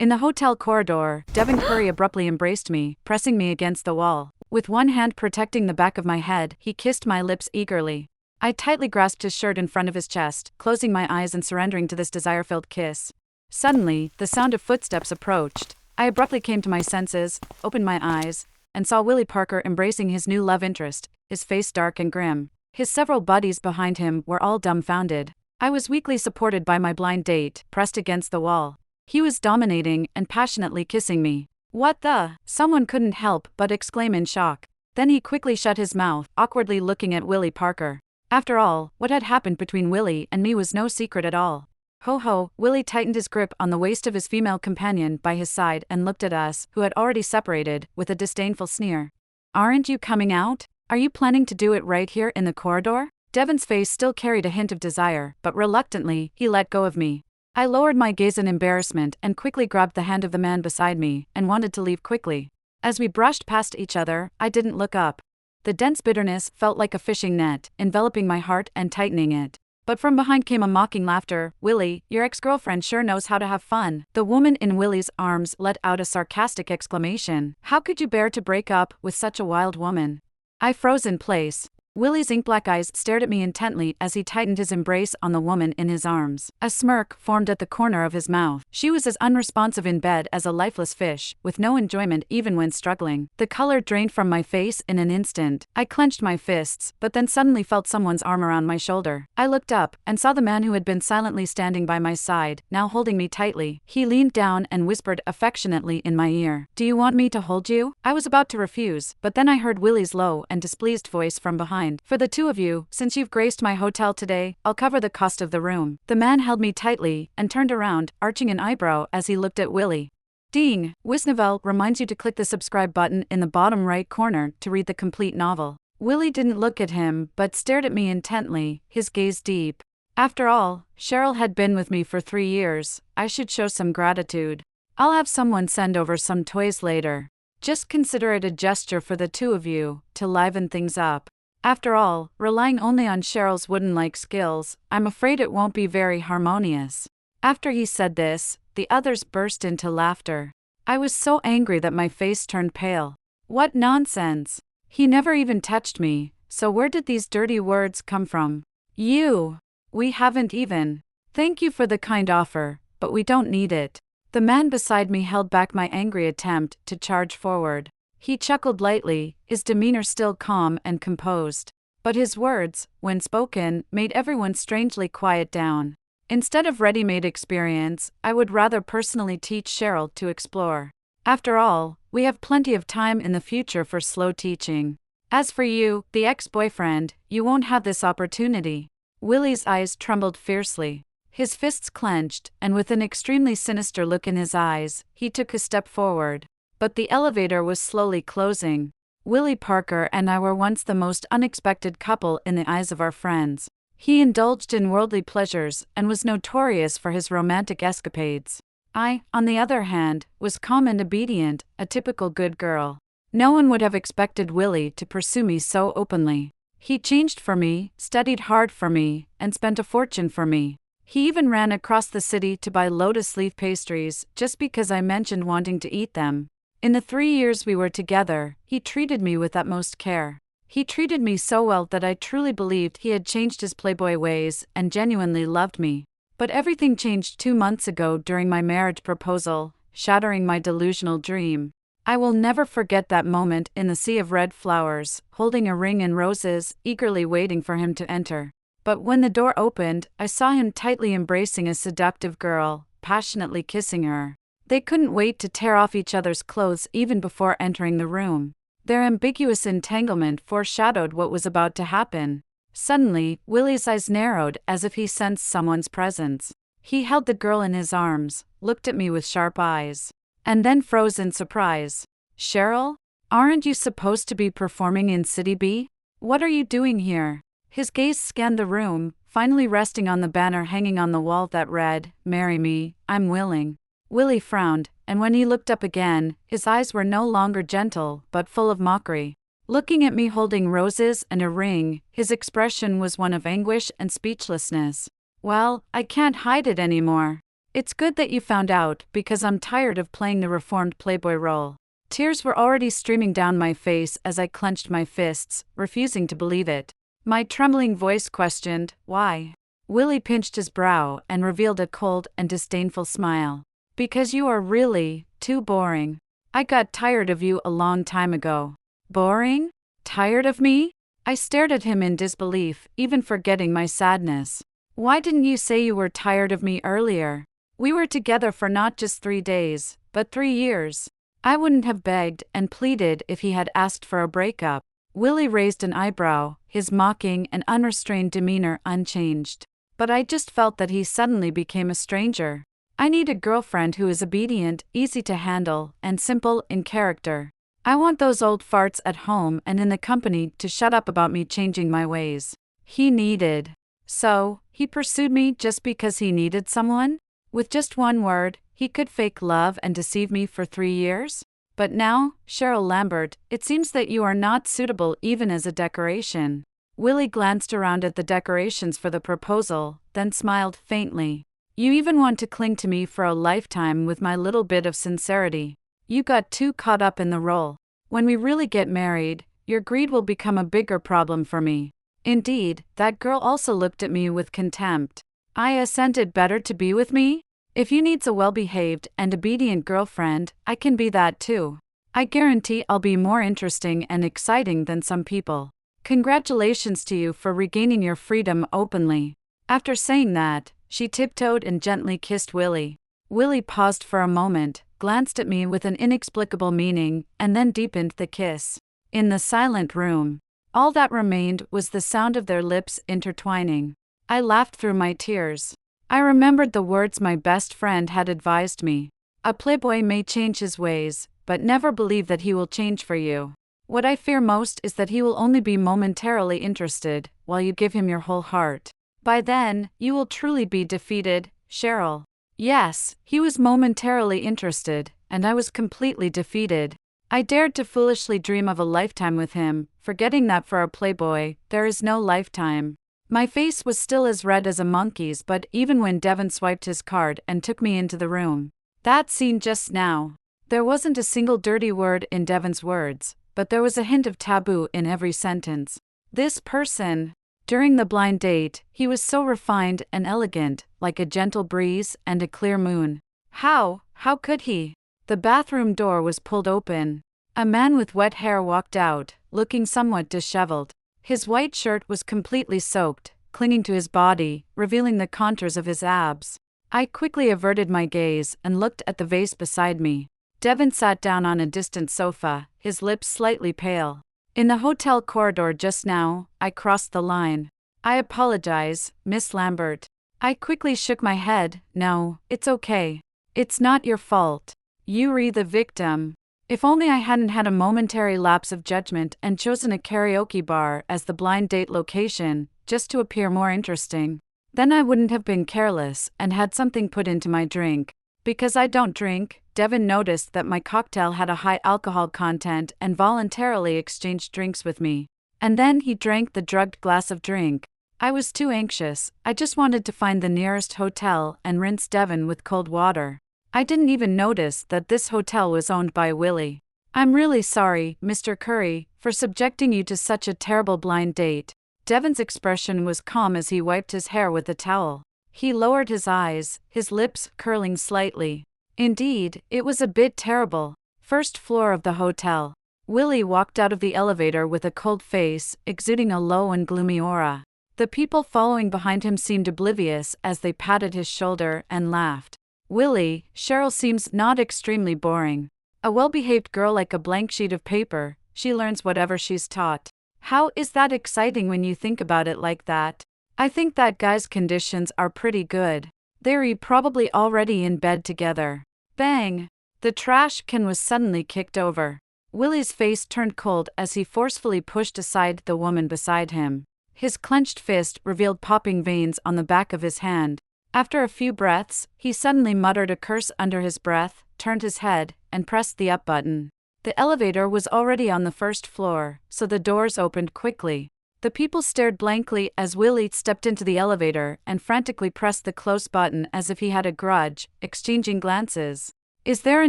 In the hotel corridor, Devin Curry abruptly embraced me, pressing me against the wall. With one hand protecting the back of my head, he kissed my lips eagerly. I tightly grasped his shirt in front of his chest, closing my eyes and surrendering to this desire-filled kiss. Suddenly, the sound of footsteps approached. I abruptly came to my senses, opened my eyes, and saw Willie Parker embracing his new love interest, his face dark and grim. His several buddies behind him were all dumbfounded. I was weakly supported by my blind date, pressed against the wall. He was dominating and passionately kissing me. "What the?" someone couldn't help but exclaim in shock. Then he quickly shut his mouth, awkwardly looking at Willie Parker. After all, what had happened between Willie and me was no secret at all. Ho ho, Willie tightened his grip on the waist of his female companion by his side and looked at us, who had already separated, with a disdainful sneer. "Aren't you coming out? Are you planning to do it right here in the corridor?" Devin's face still carried a hint of desire, but reluctantly, he let go of me. I lowered my gaze in embarrassment and quickly grabbed the hand of the man beside me and wanted to leave quickly. As we brushed past each other, I didn't look up. The dense bitterness felt like a fishing net, enveloping my heart and tightening it. But from behind came a mocking laughter. "Willie, your ex-girlfriend sure knows how to have fun." The woman in Willie's arms let out a sarcastic exclamation. "How could you bear to break up with such a wild woman?" I froze in place. Willie's ink-black eyes stared at me intently as he tightened his embrace on the woman in his arms. A smirk formed at the corner of his mouth. She was as unresponsive in bed as a lifeless fish, with no enjoyment even when struggling. The color drained from my face in an instant. I clenched my fists, but then suddenly felt someone's arm around my shoulder. I looked up and saw the man who had been silently standing by my side, now holding me tightly. He leaned down and whispered affectionately in my ear. "Do you want me to hold you?" I was about to refuse, but then I heard Willie's low and displeased voice from behind. "For the two of you, since you've graced my hotel today, I'll cover the cost of the room." The man held me tightly and turned around, arching an eyebrow as he looked at Willie. Ding! Wisnovel reminds you to click the subscribe button in the bottom right corner to read the complete novel. Willie didn't look at him but stared at me intently, his gaze deep. After all, Cheryl had been with me for 3 years. I should show some gratitude. I'll have someone send over some toys later. Just consider it a gesture for the two of you, to liven things up. After all, relying only on Cheryl's wooden-like skills, I'm afraid it won't be very harmonious. After he said this, the others burst into laughter. I was so angry that my face turned pale. What nonsense! He never even touched me, so where did these dirty words come from? "You! We haven't even. Thank you for the kind offer, but we don't need it." The man beside me held back my angry attempt to charge forward. He chuckled lightly, his demeanor still calm and composed. But his words, when spoken, made everyone strangely quiet down. Instead of ready-made experience, I would rather personally teach Cheryl to explore. After all, we have plenty of time in the future for slow teaching. As for you, the ex-boyfriend, you won't have this opportunity. Willie's eyes trembled fiercely. His fists clenched, and with an extremely sinister look in his eyes, he took a step forward. But the elevator was slowly closing. Willie Parker and I were once the most unexpected couple in the eyes of our friends. He indulged in worldly pleasures and was notorious for his romantic escapades. I, on the other hand, was calm and obedient, a typical good girl. No one would have expected Willie to pursue me so openly. He changed for me, studied hard for me, and spent a fortune for me. He even ran across the city to buy lotus leaf pastries just because I mentioned wanting to eat them. In the 3 years we were together, he treated me with utmost care. He treated me so well that I truly believed he had changed his playboy ways and genuinely loved me. But everything changed 2 months ago during my marriage proposal, shattering my delusional dream. I will never forget that moment in the sea of red flowers, holding a ring and roses, eagerly waiting for him to enter. But when the door opened, I saw him tightly embracing a seductive girl, passionately kissing her. They couldn't wait to tear off each other's clothes even before entering the room. Their ambiguous entanglement foreshadowed what was about to happen. Suddenly, Willie's eyes narrowed as if he sensed someone's presence. He held the girl in his arms, looked at me with sharp eyes, and then froze in surprise. "Cheryl? Aren't you supposed to be performing in City B? What are you doing here?" His gaze scanned the room, finally resting on the banner hanging on the wall that read, "Marry me, I'm willing." Willie frowned, and when he looked up again, his eyes were no longer gentle, but full of mockery. Looking at me holding roses and a ring, his expression was one of anguish and speechlessness. "Well, I can't hide it anymore. It's good that you found out, because I'm tired of playing the reformed playboy role. Tears were already streaming down my face as I clenched my fists, refusing to believe it. My trembling voice questioned, why? Willie pinched his brow and revealed a cold and disdainful smile. Because you are really too boring. I got tired of you a long time ago. Boring? Tired of me? I stared at him in disbelief, even forgetting my sadness. Why didn't you say you were tired of me earlier? We were together for not just 3 days, but 3 years. I wouldn't have begged and pleaded if he had asked for a breakup. Willie raised an eyebrow, his mocking and unrestrained demeanor unchanged. But I just felt that he suddenly became a stranger. I need a girlfriend who is obedient, easy to handle, and simple in character. I want those old farts at home and in the company to shut up about me changing my ways. He needed. So, he pursued me just because he needed someone? With just one word, he could fake love and deceive me for 3 years? But now, Cheryl Lambert, it seems that you are not suitable even as a decoration. Willie glanced around at the decorations for the proposal, then smiled faintly. You even want to cling to me for a lifetime with my little bit of sincerity. You got too caught up in the role. When we really get married, your greed will become a bigger problem for me. Indeed, that girl also looked at me with contempt. I assented. Better to be with me? If you needs a well-behaved and obedient girlfriend, I can be that too. I guarantee I'll be more interesting and exciting than some people. Congratulations to you for regaining your freedom openly. After saying that, she tiptoed and gently kissed Willie. Willie paused for a moment, glanced at me with an inexplicable meaning, and then deepened the kiss. In the silent room, all that remained was the sound of their lips intertwining. I laughed through my tears. I remembered the words my best friend had advised me. A playboy may change his ways, but never believe that he will change for you. What I fear most is that he will only be momentarily interested, while you give him your whole heart. By then, you will truly be defeated, Cheryl. Yes, he was momentarily interested, and I was completely defeated. I dared to foolishly dream of a lifetime with him, forgetting that for a playboy, there is no lifetime. My face was still as red as a monkey's, but even when Devin swiped his card and took me into the room. That scene just now. There wasn't a single dirty word in Devin's words, but there was a hint of taboo in every sentence. This person. During the blind date, he was so refined and elegant, like a gentle breeze and a clear moon. How could he? The bathroom door was pulled open. A man with wet hair walked out, looking somewhat disheveled. His white shirt was completely soaked, clinging to his body, revealing the contours of his abs. I quickly averted my gaze and looked at the vase beside me. Devin sat down on a distant sofa, his lips slightly pale. In the hotel corridor just now, I crossed the line. I apologize, Miss Lambert. I quickly shook my head. No, it's okay. It's not your fault. You're the victim. If only I hadn't had a momentary lapse of judgment and chosen a karaoke bar as the blind date location, just to appear more interesting. Then I wouldn't have been careless and had something put into my drink. Because I don't drink, Devin noticed that my cocktail had a high alcohol content and voluntarily exchanged drinks with me. And then he drank the drugged glass of drink. I was too anxious. I just wanted to find the nearest hotel and rinse Devin with cold water. I didn't even notice that this hotel was owned by Willie. I'm really sorry, Mr. Curry, for subjecting you to such a terrible blind date. Devin's expression was calm as he wiped his hair with a towel. He lowered his eyes, his lips curling slightly. Indeed, it was a bit terrible. First floor of the hotel. Willie walked out of the elevator with a cold face, exuding a low and gloomy aura. The people following behind him seemed oblivious as they patted his shoulder and laughed. Willie, Cheryl seems not extremely boring. A well-behaved girl like a blank sheet of paper, she learns whatever she's taught. How is that exciting when you think about it like that? I think that guy's conditions are pretty good. They're probably already in bed together. Bang! The trash can was suddenly kicked over. Willie's face turned cold as he forcefully pushed aside the woman beside him. His clenched fist revealed popping veins on the back of his hand. After a few breaths, he suddenly muttered a curse under his breath, turned his head, and pressed the up button. The elevator was already on the first floor, so the doors opened quickly. The people stared blankly as Willie stepped into the elevator and frantically pressed the close button as if he had a grudge, exchanging glances. Is there a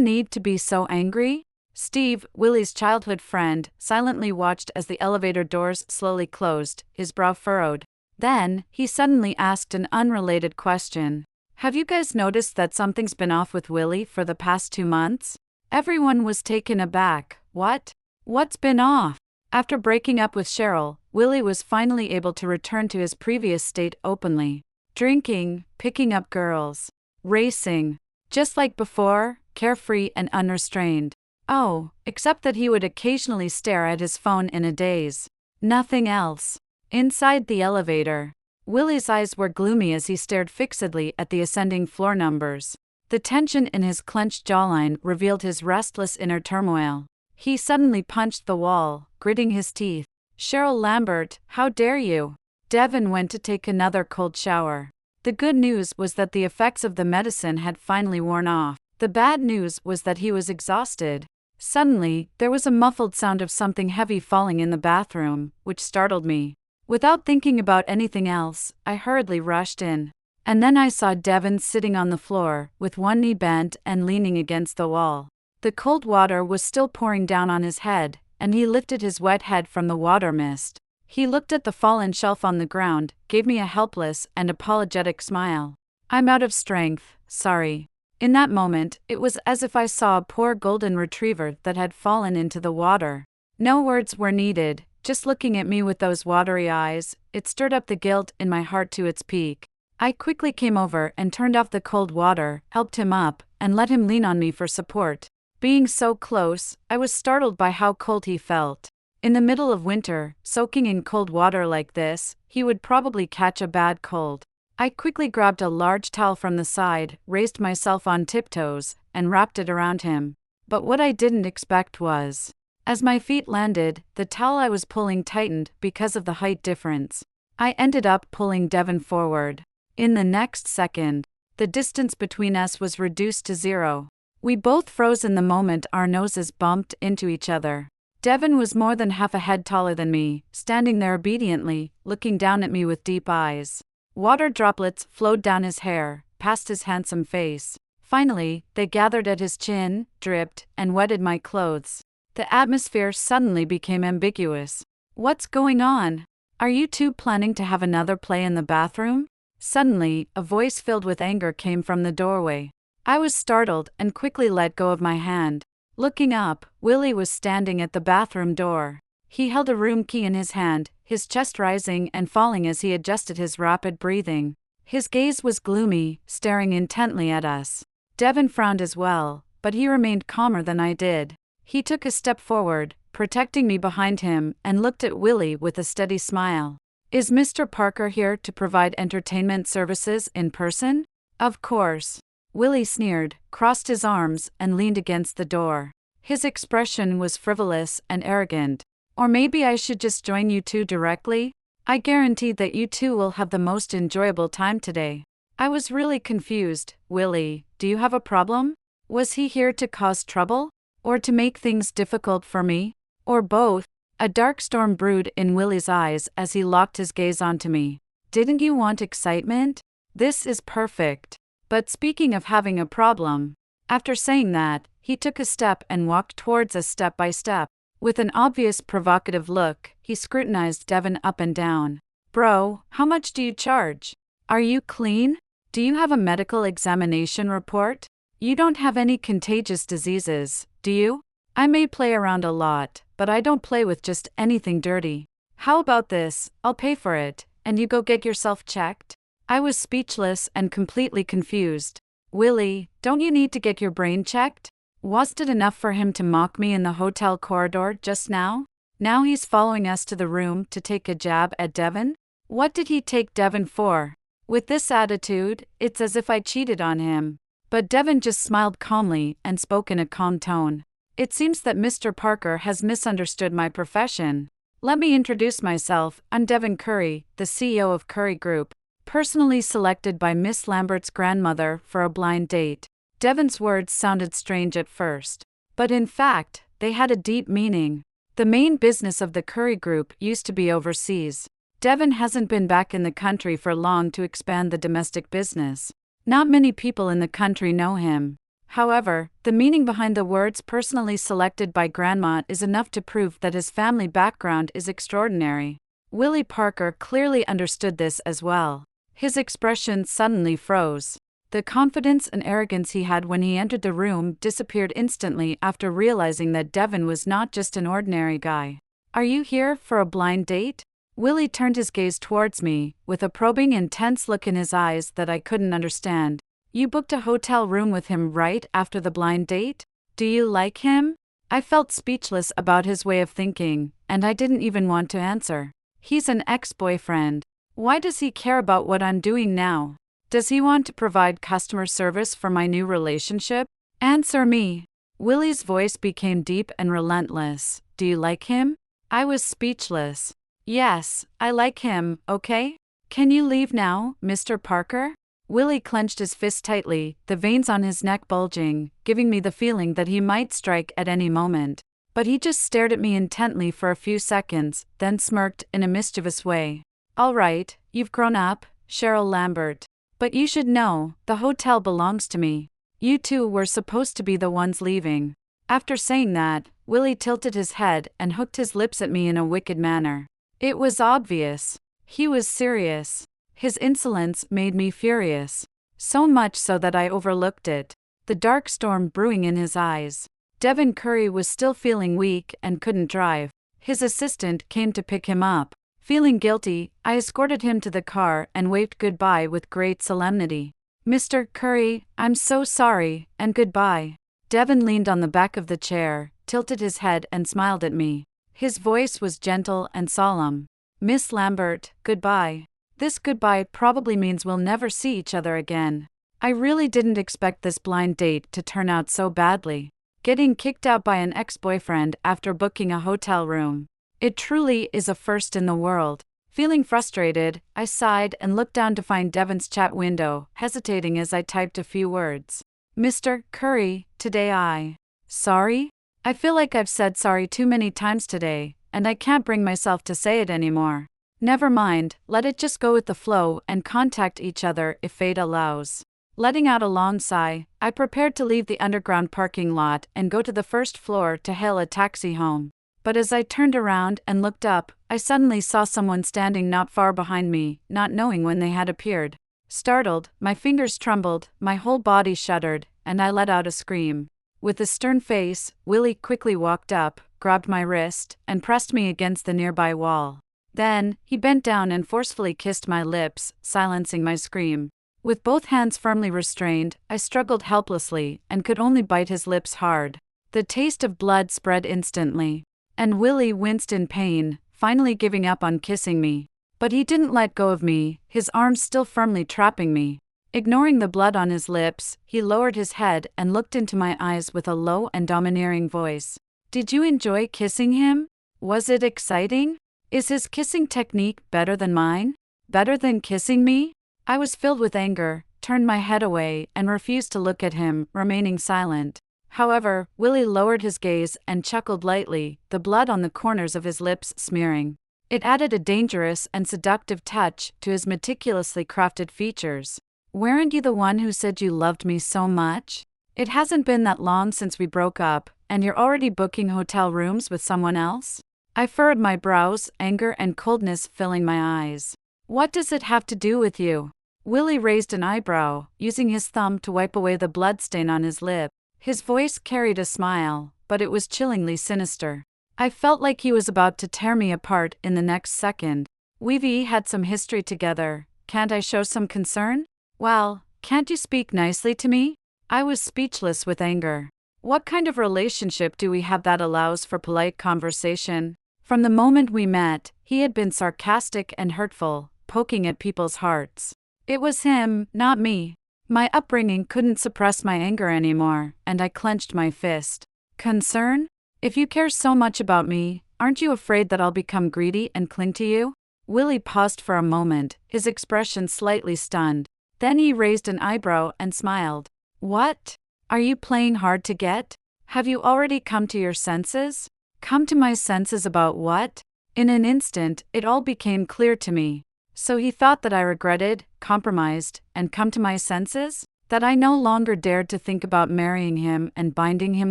need to be so angry? Steve, Willie's childhood friend, silently watched as the elevator doors slowly closed, his brow furrowed. Then, he suddenly asked an unrelated question. Have you guys noticed that something's been off with Willie for the past 2 months? Everyone was taken aback. What? What's been off? After breaking up with Cheryl, Willie was finally able to return to his previous state openly. Drinking, picking up girls, racing. Just like before, carefree and unrestrained. Oh, except that he would occasionally stare at his phone in a daze. Nothing else. Inside the elevator, Willie's eyes were gloomy as he stared fixedly at the ascending floor numbers. The tension in his clenched jawline revealed his restless inner turmoil. He suddenly punched the wall, gritting his teeth. Cheryl Lambert, how dare you? Devin went to take another cold shower. The good news was that the effects of the medicine had finally worn off. The bad news was that he was exhausted. Suddenly, there was a muffled sound of something heavy falling in the bathroom, which startled me. Without thinking about anything else, I hurriedly rushed in. And then I saw Devin sitting on the floor, with one knee bent and leaning against the wall. The cold water was still pouring down on his head, and he lifted his wet head from the water mist. He looked at the fallen shelf on the ground, gave me a helpless and apologetic smile. I'm out of strength, sorry. In that moment, it was as if I saw a poor golden retriever that had fallen into the water. No words were needed, just looking at me with those watery eyes, it stirred up the guilt in my heart to its peak. I quickly came over and turned off the cold water, helped him up, and let him lean on me for support. Being so close, I was startled by how cold he felt. In the middle of winter, soaking in cold water like this, he would probably catch a bad cold. I quickly grabbed a large towel from the side, raised myself on tiptoes, and wrapped it around him. But what I didn't expect was, as my feet landed, the towel I was pulling tightened because of the height difference. I ended up pulling Devin forward. In the next second, the distance between us was reduced to 0. We both froze in the moment our noses bumped into each other. Devin was more than half a head taller than me, standing there obediently, looking down at me with deep eyes. Water droplets flowed down his hair, past his handsome face. Finally, they gathered at his chin, dripped, and wetted my clothes. The atmosphere suddenly became ambiguous. What's going on? Are you two planning to have another play in the bathroom? Suddenly, a voice filled with anger came from the doorway. I was startled and quickly let go of my hand. Looking up, Willie was standing at the bathroom door. He held a room key in his hand, his chest rising and falling as he adjusted his rapid breathing. His gaze was gloomy, staring intently at us. Devin frowned as well, but he remained calmer than I did. He took a step forward, protecting me behind him, and looked at Willie with a steady smile. Is Mr. Parker here to provide entertainment services in person? Of course. Willie sneered, crossed his arms, and leaned against the door. His expression was frivolous and arrogant. Or maybe I should just join you two directly? I guarantee that you two will have the most enjoyable time today. I was really confused. Willie, do you have a problem? Was he here to cause trouble? Or to make things difficult for me? Or both? A dark storm brewed in Willie's eyes as he locked his gaze onto me. Didn't you want excitement? This is perfect. But speaking of having a problem, after saying that, he took a step and walked towards us step by step. With an obvious provocative look, he scrutinized Devin up and down. Bro, how much do you charge? Are you clean? Do you have a medical examination report? You don't have any contagious diseases, do you? I may play around a lot, but I don't play with just anything dirty. How about this? I'll pay for it, and you go get yourself checked? I was speechless and completely confused. Willie, don't you need to get your brain checked? Wasn't it enough for him to mock me in the hotel corridor just now? Now he's following us to the room to take a jab at Devin? What did he take Devin for? With this attitude, it's as if I cheated on him. But Devin just smiled calmly and spoke in a calm tone. It seems that Mr. Parker has misunderstood my profession. Let me introduce myself. I'm Devin Curry, the CEO of Curry Group, personally selected by Miss Lambert's grandmother for a blind date. Devin's words sounded strange at first, but in fact, they had a deep meaning. The main business of the Curry Group used to be overseas. Devin hasn't been back in the country for long to expand the domestic business. Not many people in the country know him. However, the meaning behind the words personally selected by Grandma is enough to prove that his family background is extraordinary. Willie Parker clearly understood this as well. His expression suddenly froze. The confidence and arrogance he had when he entered the room disappeared instantly after realizing that Devin was not just an ordinary guy. "Are you here for a blind date?" Willie turned his gaze towards me, with a probing, intense look in his eyes that I couldn't understand. "You booked a hotel room with him right after the blind date? Do you like him?" I felt speechless about his way of thinking, and I didn't even want to answer. He's an ex-boyfriend. Why does he care about what I'm doing now? Does he want to provide customer service for my new relationship? Answer me. Willie's voice became deep and relentless. "Do you like him?" I was speechless. "Yes, I like him, okay? Can you leave now, Mr. Parker?" Willie clenched his fist tightly, the veins on his neck bulging, giving me the feeling that he might strike at any moment. But he just stared at me intently for a few seconds, then smirked in a mischievous way. "All right, you've grown up, Cheryl Lambert. But you should know, the hotel belongs to me. You two were supposed to be the ones leaving." After saying that, Willie tilted his head and hooked his lips at me in a wicked manner. It was obvious. He was serious. His insolence made me furious. So much so that I overlooked it. The dark storm brewing in his eyes. Devin Curry was still feeling weak and couldn't drive. His assistant came to pick him up. Feeling guilty, I escorted him to the car and waved goodbye with great solemnity. "Mr. Curry, I'm so sorry, and goodbye." Devin leaned on the back of the chair, tilted his head and smiled at me. His voice was gentle and solemn. "Miss Lambert, goodbye. This goodbye probably means we'll never see each other again." I really didn't expect this blind date to turn out so badly. Getting kicked out by an ex-boyfriend after booking a hotel room. It truly is a first in the world. Feeling frustrated, I sighed and looked down to find Devin's chat window, hesitating as I typed a few words. "Mr. Curry, today Sorry? I feel like I've said sorry too many times today, and I can't bring myself to say it anymore. Never mind, let it just go with the flow and contact each other if fate allows." Letting out a long sigh, I prepared to leave the underground parking lot and go to the first floor to hail a taxi home. But as I turned around and looked up, I suddenly saw someone standing not far behind me, not knowing when they had appeared. Startled, my fingers trembled, my whole body shuddered, and I let out a scream. With a stern face, Willie quickly walked up, grabbed my wrist, and pressed me against the nearby wall. Then, he bent down and forcefully kissed my lips, silencing my scream. With both hands firmly restrained, I struggled helplessly and could only bite his lips hard. The taste of blood spread instantly. And Willie winced in pain, finally giving up on kissing me. But he didn't let go of me, his arms still firmly trapping me. Ignoring the blood on his lips, he lowered his head and looked into my eyes with a low and domineering voice. "Did you enjoy kissing him? Was it exciting? Is his kissing technique better than mine? Better than kissing me?" I was filled with anger, turned my head away, and refused to look at him, remaining silent. However, Willie lowered his gaze and chuckled lightly, the blood on the corners of his lips smearing. It added a dangerous and seductive touch to his meticulously crafted features. "Weren't you the one who said you loved me so much? It hasn't been that long since we broke up, and you're already booking hotel rooms with someone else?" I furrowed my brows, anger and coldness filling my eyes. "What does it have to do with you?" Willie raised an eyebrow, using his thumb to wipe away the bloodstain on his lip. His voice carried a smile, but it was chillingly sinister. I felt like he was about to tear me apart in the next second. "We've had some history together. Can't I show some concern? Well, can't you speak nicely to me?" I was speechless with anger. What kind of relationship do we have that allows for polite conversation? From the moment we met, he had been sarcastic and hurtful, poking at people's hearts. It was him, not me. My upbringing couldn't suppress my anger anymore, and I clenched my fist. "Concern? If you care so much about me, aren't you afraid that I'll become greedy and cling to you?" Willie paused for a moment, his expression slightly stunned. Then he raised an eyebrow and smiled. "What? Are you playing hard to get? Have you already come to your senses?" Come to my senses about what? In an instant, it all became clear to me. So he thought that I regretted, compromised, and come to my senses? That I no longer dared to think about marrying him and binding him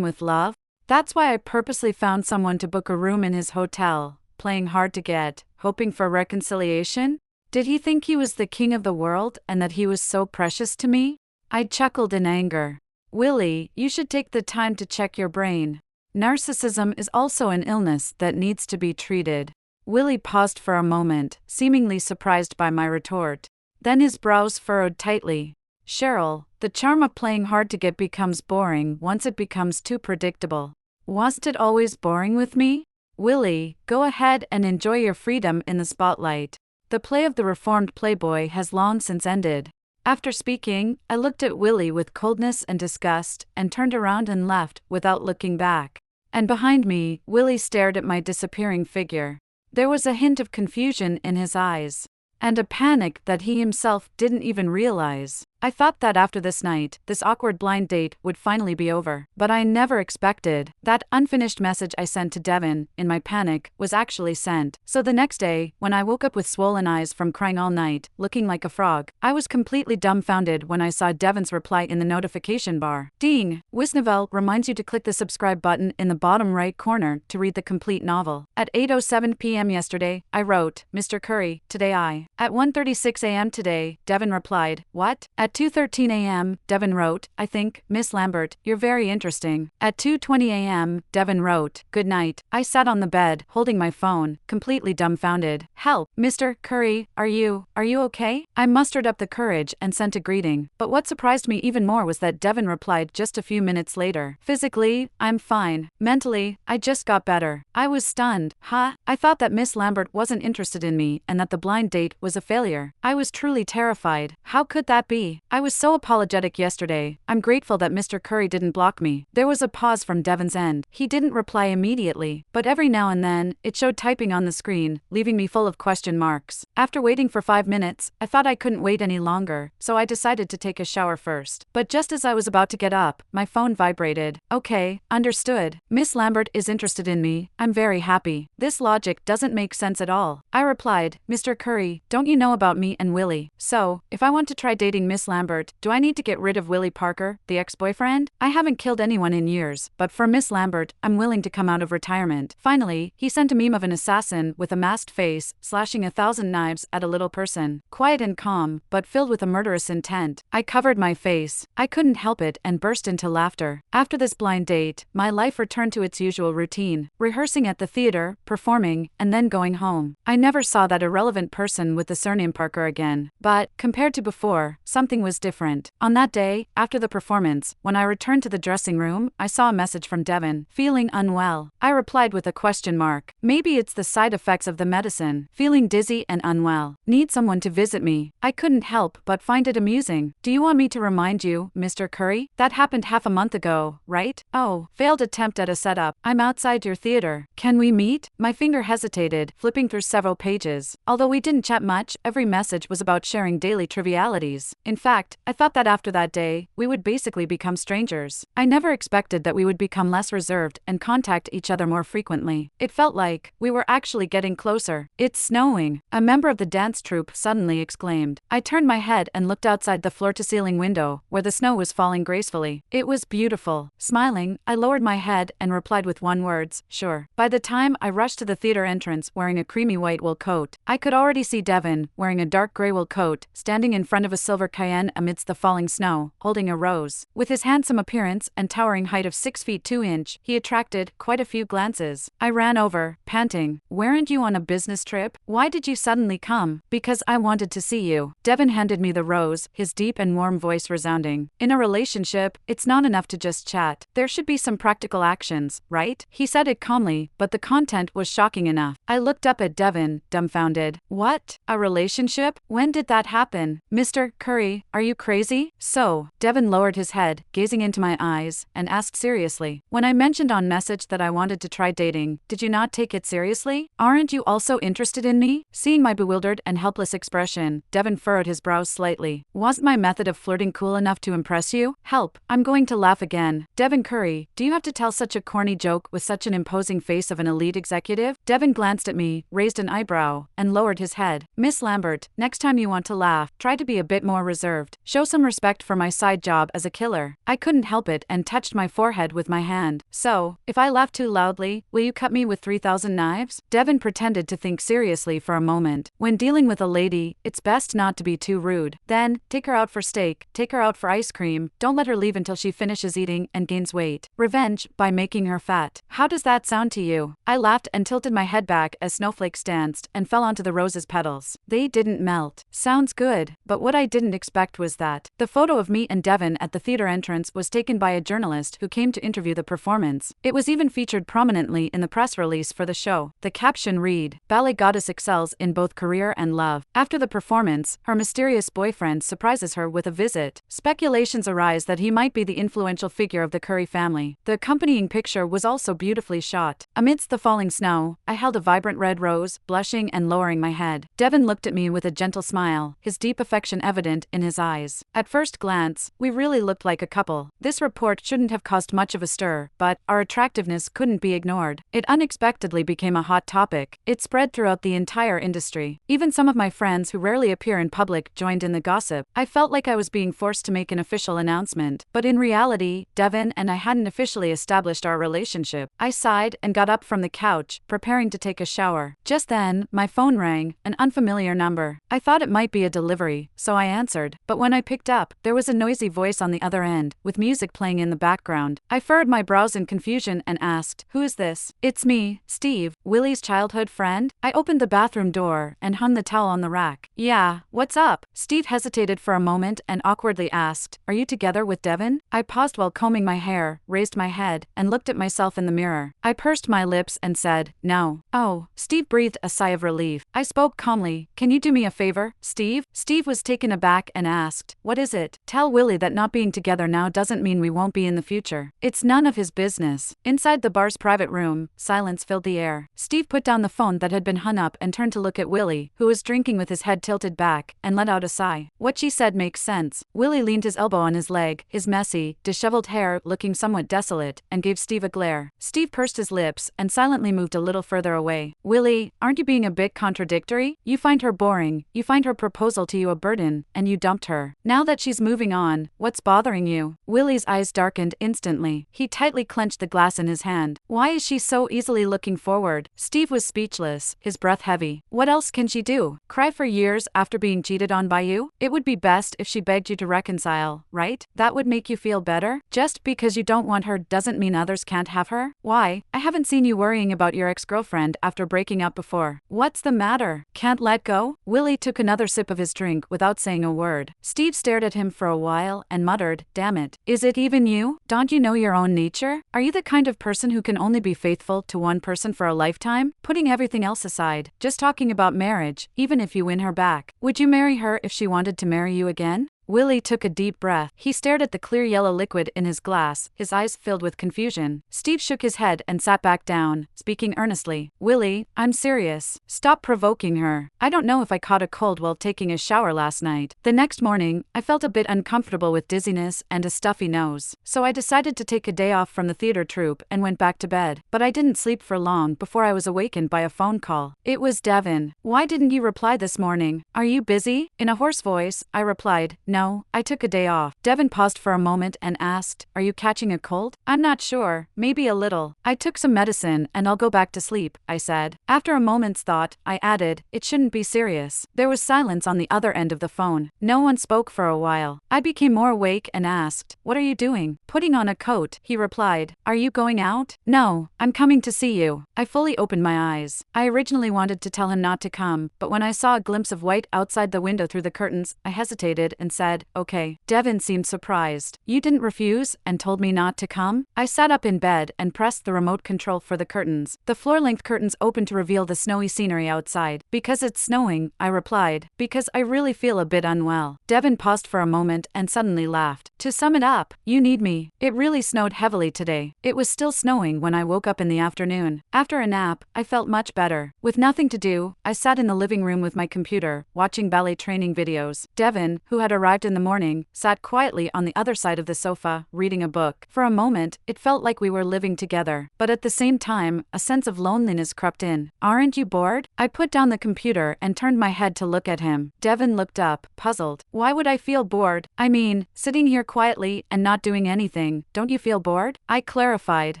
with love? That's why I purposely found someone to book a room in his hotel, playing hard to get, hoping for reconciliation? Did he think he was the king of the world and that he was so precious to me? I chuckled in anger. Willie, you should take the time to check your brain. Narcissism is also an illness that needs to be treated. Willie paused for a moment, seemingly surprised by my retort. Then his brows furrowed tightly. Cheryl, the charm of playing hard to get becomes boring once it becomes too predictable. Wasn't it always boring with me? Willie, go ahead and enjoy your freedom in the spotlight. The play of the reformed playboy has long since ended. After speaking, I looked at Willie with coldness and disgust and turned around and left without looking back. And behind me, Willie stared at my disappearing figure. There was a hint of confusion in his eyes, and a panic that he himself didn't even realize. I thought that after this night, this awkward blind date would finally be over. But I never expected that unfinished message I sent to Devin, in my panic, was actually sent. So the next day, when I woke up with swollen eyes from crying all night, looking like a frog, I was completely dumbfounded when I saw Devin's reply in the notification bar. Ding! Wisnovel reminds you to click the subscribe button in the bottom right corner to read the complete novel. At 8:07 p.m. yesterday, I wrote, Mr. Curry, today I. At 1:36 a.m. today, Devin replied, what? At 2:13 a.m., Devin wrote, I think, Miss Lambert, you're very interesting. At 2:20 a.m., Devin wrote, good night. I sat on the bed, holding my phone, completely dumbfounded. Help, Mr. Curry, are you okay? I mustered up the courage and sent a greeting. But what surprised me even more was that Devin replied just a few minutes later. Physically, I'm fine. Mentally, I just got better. I was stunned. Huh? I thought that Miss Lambert wasn't interested in me and that the blind date was a failure. I was truly terrified. How could that be? I was so apologetic yesterday. I'm grateful that Mr. Curry didn't block me. There was a pause from Devin's end. He didn't reply immediately, but every now and then, it showed typing on the screen, leaving me full of question marks. After waiting for 5 minutes, I thought I couldn't wait any longer, so I decided to take a shower first. But just as I was about to get up, my phone vibrated. Okay, understood. Miss Lambert is interested in me. I'm very happy. This logic doesn't make sense at all. I replied, Mr. Curry, don't you know about me and Willie? So, if I want to try dating Miss Lambert, do I need to get rid of Willie Parker, the ex-boyfriend? I haven't killed anyone in years, but for Miss Lambert, I'm willing to come out of retirement. Finally, he sent a meme of an assassin with a masked face, slashing 1,000 knives at a little person. Quiet and calm, but filled with a murderous intent. I covered my face. I couldn't help it and burst into laughter. After this blind date, my life returned to its usual routine, rehearsing at the theater, performing, and then going home. I never saw that irrelevant person with the surname Parker again. But, compared to before, something was different. On that day, after the performance, when I returned to the dressing room, I saw a message from Devin, feeling unwell. I replied with a question mark. Maybe it's the side effects of the medicine. Feeling dizzy and unwell. Need someone to visit me. I couldn't help but find it amusing. Do you want me to remind you, Mr. Curry? That happened half a month ago, right? Oh, failed attempt at a setup. I'm outside your theater. Can we meet? My finger hesitated, flipping through several pages. Although we didn't chat much, every message was about sharing daily trivialities. In fact, I thought that after that day, we would basically become strangers. I never expected that we would become less reserved and contact each other more frequently. It felt like we were actually getting closer. It's snowing, a member of the dance troupe suddenly exclaimed. I turned my head and looked outside the floor-to-ceiling window, where the snow was falling gracefully. It was beautiful. Smiling, I lowered my head and replied with one word, sure. By the time I rushed to the theater entrance wearing a creamy white wool coat, I could already see Devin, wearing a dark gray wool coat, standing in front of a silver Cayenne amidst the falling snow, holding a rose. With his handsome appearance and towering height of 6 feet 2 inches, he attracted quite a few glances. I ran over, panting. Weren't you on a business trip? Why did you suddenly come? Because I wanted to see you. Devin handed me the rose, his deep and warm voice resounding. In a relationship, it's not enough to just chat. There should be some practical actions, right? He said it calmly, but the content was shocking enough. I looked up at Devin, dumbfounded. What? A relationship? When did that happen? Mr. Curry, are you crazy? So, Devin lowered his head, gazing into my eyes, and asked seriously. When I mentioned on message that I wanted to try dating, did you not take it seriously? Aren't you also interested in me? Seeing my bewildered and helpless expression, Devin furrowed his brows slightly. Wasn't my method of flirting cool enough to impress you? Help, I'm going to laugh again. Devin Curry Curry, do you have to tell such a corny joke with such an imposing face of an elite executive? Devin glanced at me, raised an eyebrow, and lowered his head. Miss Lambert, next time you want to laugh, try to be a bit more reserved. Show some respect for my side job as a killer. I couldn't help it and touched my forehead with my hand. So, if I laugh too loudly, will you cut me with 3,000 knives? Devin pretended to think seriously for a moment. When dealing with a lady, it's best not to be too rude. Then, take her out for steak, take her out for ice cream, don't let her leave until she finishes eating and gains weight. Revenge, by making her fat. How does that sound to you? I laughed and tilted my head back as snowflakes danced and fell onto the rose's petals. They didn't melt. Sounds good, but what I didn't expect was that the photo of me and Devin at the theater entrance was taken by a journalist who came to interview the performance. It was even featured prominently in the press release for the show. The caption read, "Ballet goddess excels in both career and love." After the performance, her mysterious boyfriend surprises her with a visit. Speculations arise that he might be the influential figure of the Curry family. The accompanying picture was also beautifully shot. Amidst the falling snow, I held a vibrant red rose, blushing and lowering my head. Devin looked at me with a gentle smile, his deep affection evident in his eyes. At first glance, we really looked like a couple. This report shouldn't have caused much of a stir, but our attractiveness couldn't be ignored. It unexpectedly became a hot topic. It spread throughout the entire industry. Even some of my friends who rarely appear in public joined in the gossip. I felt like I was being forced to make an official announcement, but in reality, Devin and I hadn't officially established our relationship. I sighed and got up from the couch, preparing to take a shower. Just then, my phone rang, an unfamiliar number. I thought it might be a delivery, so I answered, but when I picked up, there was a noisy voice on the other end, with music playing in the background. I furrowed my brows in confusion and asked, "Who is this?" "It's me, Steve, Willie's childhood friend." I opened the bathroom door and hung the towel on the rack. "Yeah, what's up?" Steve hesitated for a moment and awkwardly asked, "Are you together with Devin?" I paused while combing my hair, raised my head, and looked at myself in the mirror. I pursed my lips and said, "No." "Oh." Steve breathed a sigh of relief. I spoke calmly, "Can you do me a favor, Steve?" Steve was taken aback and asked, "What is it?" "Tell Willie that not being together now doesn't mean we won't be in the future." "It's none of his business." Inside the bar's private room, silence filled the air. Steve put down the phone that had been hung up and turned to look at Willie, who was drinking with his head tilted back, and let out a sigh. "What she said makes sense." Willie leaned his elbow on his leg, his messy, disheveled hair looking somewhat desolate, and gave Steve a glare. Steve pursed his lips and silently moved a little further away. "Willie, aren't you being a bit contradictory? You find her boring, you find her proposal to you a burden, and you dumped her. Now that she's moving on, what's bothering you?" Willie's eyes darkened instantly. He tightly clenched the glass in his hand. "Why is she so easily looking forward?" Steve was speechless, his breath heavy. "What else can she do? Cry for years after being cheated on by you? It would be best if she begged you to reconcile, right? That would make you feel better? Just because you don't want her doesn't mean others can't have her? Why, I haven't seen you worrying about your ex-girlfriend after breaking up before. What's the matter? Can't let go?" Willie took another sip of his drink without saying a word. Steve stared at him for a while and muttered, "Damn it. Is it even you? Don't you know your own nature? Are you the kind of person who can only be faithful to one person for a lifetime? Putting everything else aside, just talking about marriage, even if you win her back. Would you marry her if she wanted to marry you again?" Willie took a deep breath. He stared at the clear yellow liquid in his glass, his eyes filled with confusion. Steve shook his head and sat back down, speaking earnestly. "Willie, I'm serious. Stop provoking her. I don't know if I caught a cold while taking a shower last night." The next morning, I felt a bit uncomfortable with dizziness and a stuffy nose, so I decided to take a day off from the theater troupe and went back to bed. But I didn't sleep for long before I was awakened by a phone call. It was Devin. "Why didn't you reply this morning? Are you busy?" In a hoarse voice, I replied, "No, I took a day off." Devin paused for a moment and asked, "Are you catching a cold?" "I'm not sure, maybe a little. I took some medicine and I'll go back to sleep," I said. After a moment's thought, I added, "It shouldn't be serious." There was silence on the other end of the phone. No one spoke for a while. I became more awake and asked, "What are you doing?" "Putting on a coat," he replied. "Are you going out?" "No, I'm coming to see you." I fully opened my eyes. I originally wanted to tell him not to come, but when I saw a glimpse of white outside the window through the curtains, I hesitated and said, "Okay." Devin seemed surprised. "You didn't refuse and told me not to come?" I sat up in bed and pressed the remote control for the curtains. The floor-length curtains opened to reveal the snowy scenery outside. "Because it's snowing," I replied. "Because I really feel a bit unwell." Devin paused for a moment and suddenly laughed. "To sum it up, you need me." It really snowed heavily today. It was still snowing when I woke up in the afternoon. After a nap, I felt much better. With nothing to do, I sat in the living room with my computer, watching ballet training videos. Devin, who had arrived arrived in the morning, sat quietly on the other side of the sofa, reading a book. For a moment, it felt like we were living together. But at the same time, a sense of loneliness crept in. Aren't you bored? I put down the computer and turned my head to look at him. Devin looked up, puzzled. Why would I feel bored? I mean, sitting here quietly and not doing anything. Don't you feel bored? I clarified.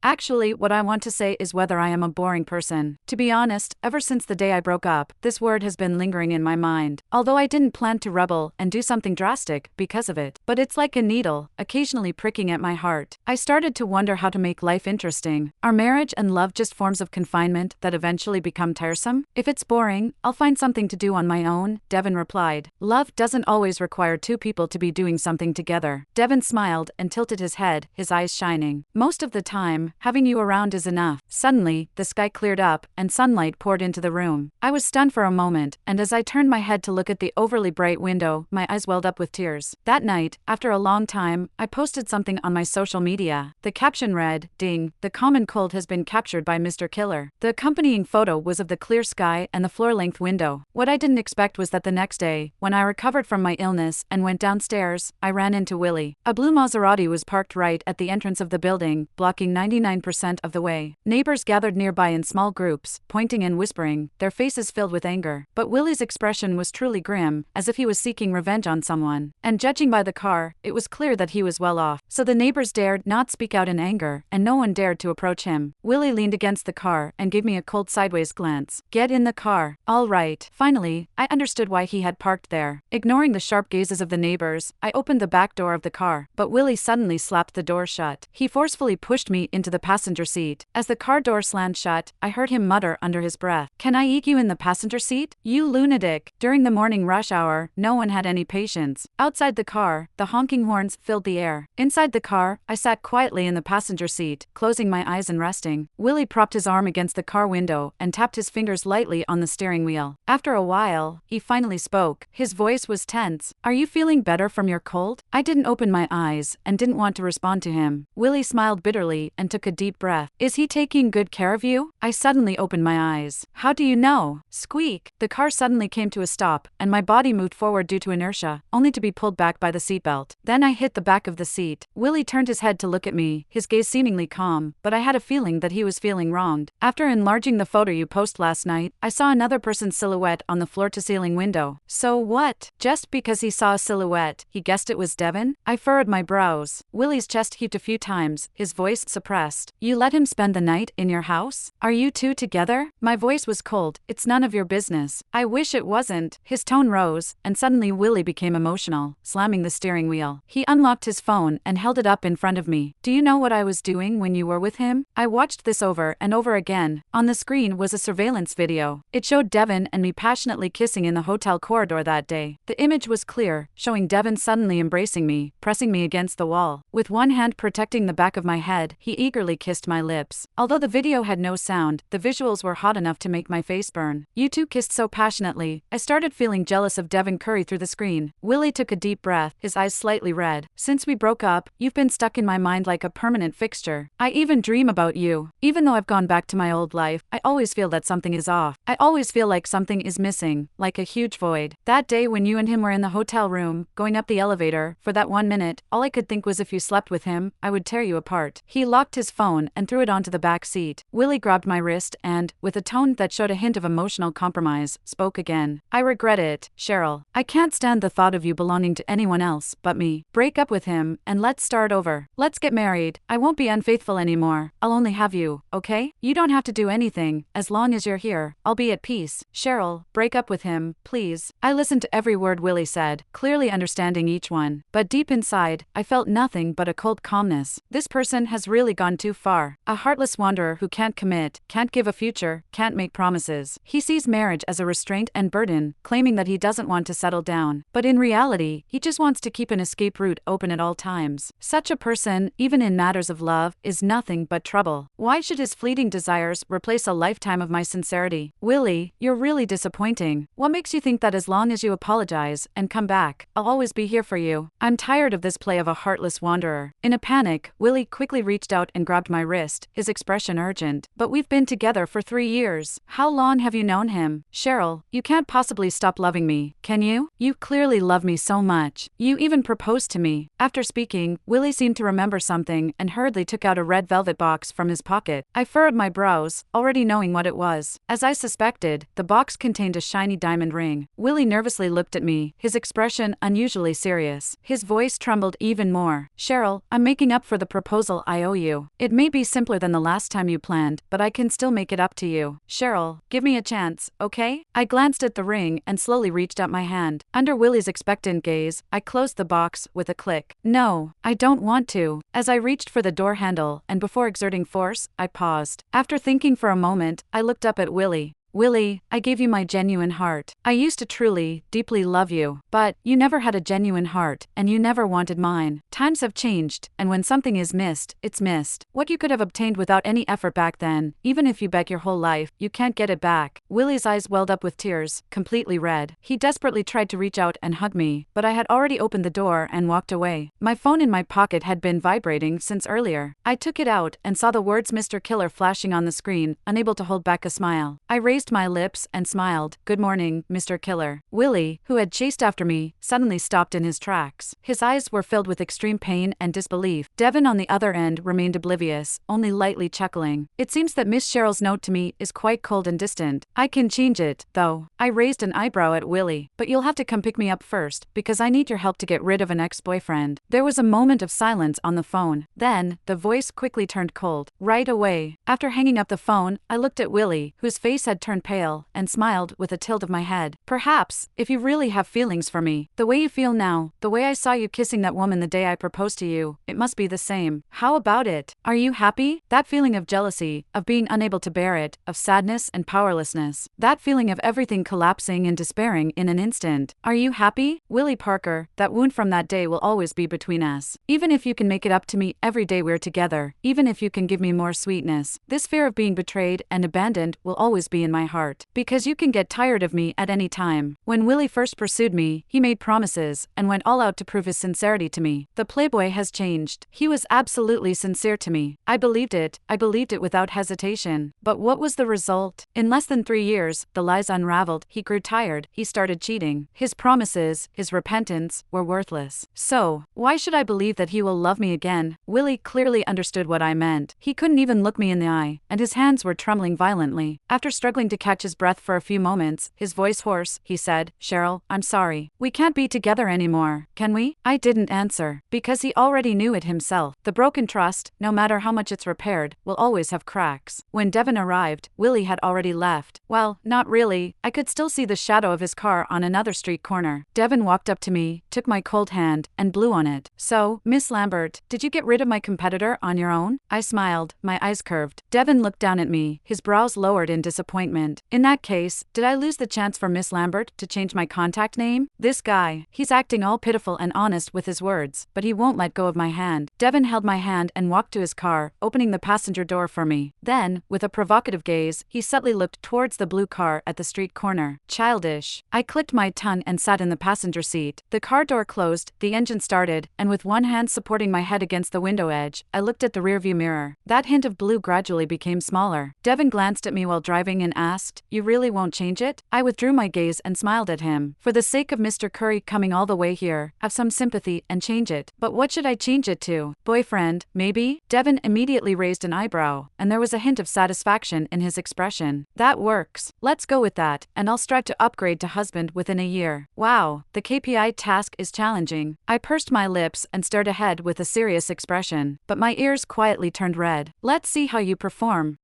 Actually, what I want to say is whether I am a boring person. To be honest, ever since the day I broke up, this word has been lingering in my mind. Although I didn't plan to rebel and do something drastic because of it. But it's like a needle, occasionally pricking at my heart. I started to wonder how to make life interesting. Are marriage and love just forms of confinement that eventually become tiresome? If it's boring, I'll find something to do on my own, Devin replied. Love doesn't always require two people to be doing something together. Devin smiled and tilted his head, his eyes shining. Most of the time, having you around is enough. Suddenly, the sky cleared up and sunlight poured into the room. I was stunned for a moment, and as I turned my head to look at the overly bright window, my eyes welled up with tears. That night, after a long time, I posted something on my social media. The caption read, "Ding, the common cold has been captured by Mr. Killer." The accompanying photo was of the clear sky and the floor-length window. What I didn't expect was that the next day, when I recovered from my illness and went downstairs, I ran into Willie. A blue Maserati was parked right at the entrance of the building, blocking 99% of the way. Neighbors gathered nearby in small groups, pointing and whispering, their faces filled with anger. But Willie's expression was truly grim, as if he was seeking revenge on someone. And judging by the car, it was clear that he was well off. So the neighbors dared not speak out in anger, and no one dared to approach him. Willie leaned against the car and gave me a cold sideways glance. Get in the car. All right. Finally, I understood why he had parked there. Ignoring the sharp gazes of the neighbors, I opened the back door of the car, but Willie suddenly slapped the door shut. He forcefully pushed me into the passenger seat. As the car door slammed shut, I heard him mutter under his breath, "Can I eat you in the passenger seat? You lunatic." During the morning rush hour, no one had any patience. Outside the car, the honking horns filled the air. Inside the car, I sat quietly in the passenger seat, closing my eyes and resting. Willie propped his arm against the car window and tapped his fingers lightly on the steering wheel. After a while, he finally spoke. His voice was tense. "Are you feeling better from your cold?" I didn't open my eyes and didn't want to respond to him. Willie smiled bitterly and took a deep breath. "Is he taking good care of you?" I suddenly opened my eyes. "How do you know?" Squeak! The car suddenly came to a stop, and my body moved forward due to inertia, only to be pulled back by the seatbelt. Then I hit the back of the seat. Willie turned his head to look at me, his gaze seemingly calm, but I had a feeling that he was feeling wronged. "After enlarging the photo you posted last night, I saw another person's silhouette on the floor-to-ceiling window." "So what?" "Just because he saw a silhouette, he guessed it was Devin?" I furrowed my brows. Willie's chest heaved a few times, his voice suppressed. "You let him spend the night in your house? Are you two together?" My voice was cold. "It's none of your business." "I wish it wasn't." His tone rose, and suddenly Willie became emotional, slamming the steering wheel. He unlocked his phone and held it up in front of me. "Do you know what I was doing when you were with him?" I watched this over and over again. On the screen was a surveillance video. It showed Devin and me passionately kissing in the hotel corridor that day. The image was clear, showing Devin suddenly embracing me, pressing me against the wall. With one hand protecting the back of my head, he eagerly kissed my lips. Although the video had no sound, the visuals were hot enough to make my face burn. "You two kissed so passionately, I started feeling jealous of Devin Curry through the screen." Willie took a deep breath, his eyes slightly red. "Since we broke up, you've been stuck in my mind like a permanent fixture. I even dream about you. Even though I've gone back to my old life, I always feel that something is off. I always feel like something is missing, like a huge void. That day when you and him were in the hotel room, going up the elevator, for that 1 minute, all I could think was if you slept with him, I would tear you apart." He locked his phone and threw it onto the back seat. Willie grabbed my wrist and, with a tone that showed a hint of emotional compromise, spoke again. "I regret it, Cheryl. I can't stand the thought of you belonging to anyone else but me. Break up with him, and let's start over. Let's get married. I won't be unfaithful anymore. I'll only have you, okay? You don't have to do anything. As long as you're here, I'll be at peace. Cheryl, break up with him, please." I listened to every word Willie said, clearly understanding each one. But deep inside, I felt nothing but a cold calmness. This person has really gone too far. A heartless wanderer who can't commit, can't give a future, can't make promises. He sees marriage as a restraint and burden, claiming that he doesn't want to settle down. But in reality, he just wants to keep an escape route open at all times. Such a person, even in matters of love, is nothing but trouble. Why should his fleeting desires replace a lifetime of my sincerity? Willie, you're really disappointing. What makes you think that as long as you apologize and come back, I'll always be here for you? I'm tired of this play of a heartless wanderer. In a panic, Willie quickly reached out and grabbed my wrist, his expression urgent. "But we've been together for 3 years. How long have you known him? Cheryl, you can't possibly stop loving me, can you? You clearly love me me so much. You even proposed to me. After speaking, Willie seemed to remember something and hurriedly took out a red velvet box from his pocket. I furrowed my brows, already knowing what it was. As I suspected, the box contained a shiny diamond ring. Willie nervously looked at me, his expression unusually serious. His voice trembled even more. Cheryl, I'm making up for the proposal I owe you. It may be simpler than the last time you planned, but I can still make it up to you. Cheryl, give me a chance, okay? I glanced at the ring and slowly reached out my hand. Under Willie's expectant gaze, I closed the box with a click. No, I don't want to. As I reached for the door handle and before exerting force, I paused. After thinking for a moment, I looked up at Willie. Willie, I gave you my genuine heart. I used to truly, deeply love you, but you never had a genuine heart, and you never wanted mine. Times have changed, and when something is missed, it's missed. What you could have obtained without any effort back then, even if you beg your whole life, you can't get it back. Willie's eyes welled up with tears, completely red. He desperately tried to reach out and hug me, but I had already opened the door and walked away. My phone in my pocket had been vibrating since earlier. I took it out and saw the words Mr. Killer flashing on the screen, unable to hold back a smile. I raised my lips and smiled. Good morning, Mr. Killer. Willie, who had chased after me, suddenly stopped in his tracks. His eyes were filled with extreme pain and disbelief. Devin on the other end remained oblivious, only lightly chuckling. It seems that Miss Cheryl's note to me is quite cold and distant. I can change it, though. I raised an eyebrow at Willie. But you'll have to come pick me up first, because I need your help to get rid of an ex-boyfriend. There was a moment of silence on the phone. Then, the voice quickly turned cold. Right away. After hanging up the phone, I looked at Willie, whose face had turned pale, and smiled with a tilt of my head. Perhaps, if you really have feelings for me, the way you feel now, the way I saw you kissing that woman the day I proposed to you, it must be the same. How about it? Are you happy? That feeling of jealousy, of being unable to bear it, of sadness and powerlessness. That feeling of everything collapsing and despairing in an instant. Are you happy? Willie Parker, that wound from that day will always be between us. Even if you can make it up to me every day we're together, even if you can give me more sweetness, this fear of being betrayed and abandoned will always be in my heart. Because you can get tired of me at any time. When Willie first pursued me, he made promises and went all out to prove his sincerity to me. The playboy has changed. He was absolutely sincere to me. I believed it without hesitation. But what was the result? In less than 3 years, the lies unraveled, he grew tired, he started cheating. His promises, his repentance, were worthless. So, why should I believe that he will love me again? Willie clearly understood what I meant. He couldn't even look me in the eye, and his hands were trembling violently. After struggling to catch his breath for a few moments, his voice hoarse, he said, Cheryl, I'm sorry. We can't be together anymore, can we? I didn't answer, because he already knew it himself. The broken trust, no matter how much it's repaired, will always have cracks. When Devin arrived, Willie had already left. Well, not really. I could still see the shadow of his car on another street corner. Devin walked up to me, took my cold hand, and blew on it. So, Miss Lambert, did you get rid of my competitor on your own? I smiled, my eyes curved. Devin looked down at me, his brows lowered in disappointment. In that case, did I lose the chance for Miss Lambert to change my contact name? This guy, he's acting all pitiful and honest with his words, but he won't let go of my hand. Devin held my hand and walked to his car, opening the passenger door for me. Then, with a provocative gaze, he subtly looked towards the blue car at the street corner. Childish. I clicked my tongue and sat in the passenger seat. The car door closed, the engine started, and with one hand supporting my head against the window edge, I looked at the rearview mirror. That hint of blue gradually became smaller. Devin glanced at me while driving and asked, You really won't change it? I withdrew my gaze and smiled at him. For the sake of Mr. Curry coming all the way here, have some sympathy and change it. But what should I change it to? Boyfriend, maybe? Devin immediately raised an eyebrow, and there was a hint of satisfaction in his expression. That works. Let's go with that, and I'll strive to upgrade to husband within a year. Wow, the KPI task is challenging. I pursed my lips and stared ahead with a serious expression, but my ears quietly turned red. Let's see how you perform.